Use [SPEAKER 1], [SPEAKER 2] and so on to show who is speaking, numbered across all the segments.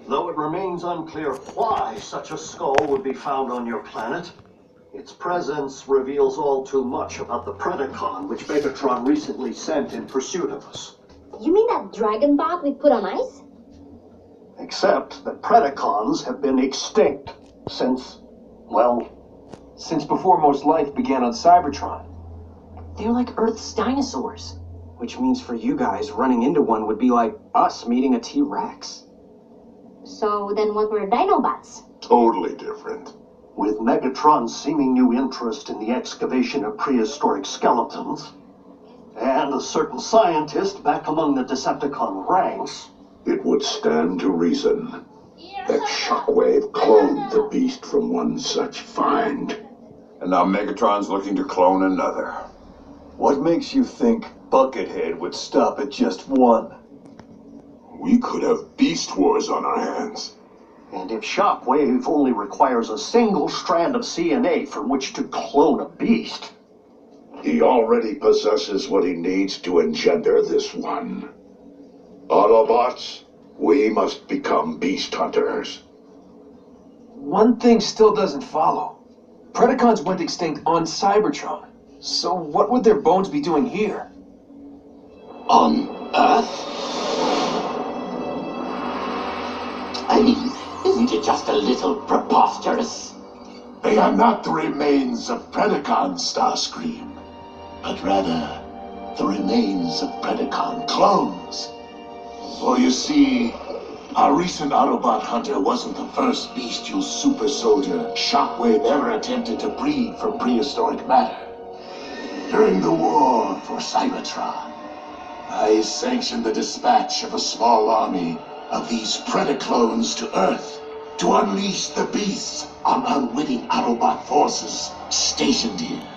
[SPEAKER 1] Though it remains unclear why such a skull would be found on your planet, its presence reveals all too much about the Predacon which Megatron recently sent in pursuit of us.
[SPEAKER 2] You mean that dragon bot we put on ice?
[SPEAKER 1] Except that Predacons have been extinct since, well...
[SPEAKER 3] Since before most life began on Cybertron.
[SPEAKER 4] They're like Earth's dinosaurs. Which means for you guys, running into one would be like us meeting a T-Rex.
[SPEAKER 2] So then what were Dinobots?
[SPEAKER 5] Totally different.
[SPEAKER 1] With Megatron's seeming new interest in the excavation of prehistoric skeletons, and a certain scientist back among the Decepticon ranks,
[SPEAKER 5] It would stand to reason that Shockwave cloned the beast from one such find.
[SPEAKER 6] And now Megatron's looking to clone another.
[SPEAKER 3] What makes you think Buckethead would stop at just one?
[SPEAKER 5] We could have beast wars on our hands.
[SPEAKER 1] and if Shockwave only requires a single strand of CNA from which to clone a beast...
[SPEAKER 5] He already possesses what he needs to engender this one. Autobots, we must become beast hunters.
[SPEAKER 3] One thing still doesn't follow. Predacons went extinct on Cybertron. So what would their bones be doing here?
[SPEAKER 7] On Earth? I mean, isn't it just a little preposterous?
[SPEAKER 5] They are not the remains of Predacon, Starscream, but rather the remains of Predacon clones. For you see, our recent Autobot hunter wasn't the first bestial super soldier Shockwave ever attempted to breed from prehistoric matter. During the war for Cybertron, I sanctioned the dispatch of a small army of these Predaclones to Earth to unleash the beasts on unwitting Autobot forces stationed here.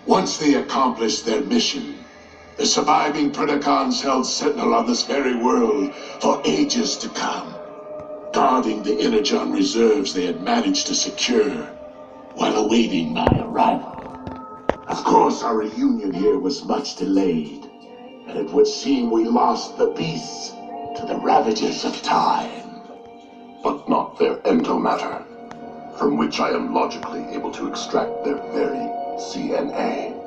[SPEAKER 5] Once they accomplished their mission, the surviving Predacons held sentinel on this very world for ages to come, guarding the energon reserves they had managed to secure while awaiting my arrival. Of course, our reunion here was much delayed, and it would seem we lost the beasts to the ravages of time. But not their endomatter, from which I am logically able to extract their very CNA.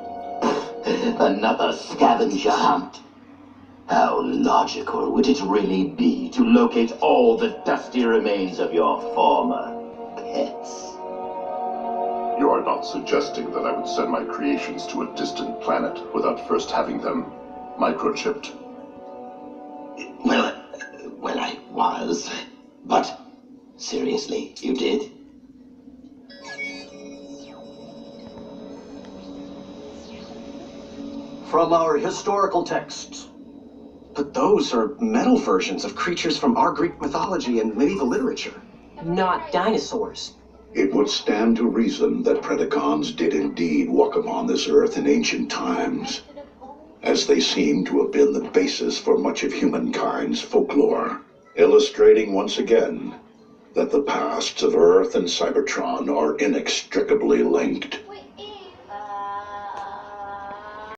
[SPEAKER 7] Another scavenger hunt. How logical would it really be to locate all the dusty remains of your former pets?
[SPEAKER 5] You are not suggesting that I would send my creations to a distant planet without first having them microchipped?
[SPEAKER 7] Well, I was. But, seriously, you did?
[SPEAKER 1] From our historical texts.
[SPEAKER 4] But those are metal versions of creatures from our Greek mythology and medieval literature.
[SPEAKER 8] Not dinosaurs.
[SPEAKER 5] It would stand to reason that Predacons did indeed walk upon this earth in ancient times, as they seem to have been the basis for much of humankind's folklore, illustrating once again that the pasts of Earth and Cybertron are inextricably linked.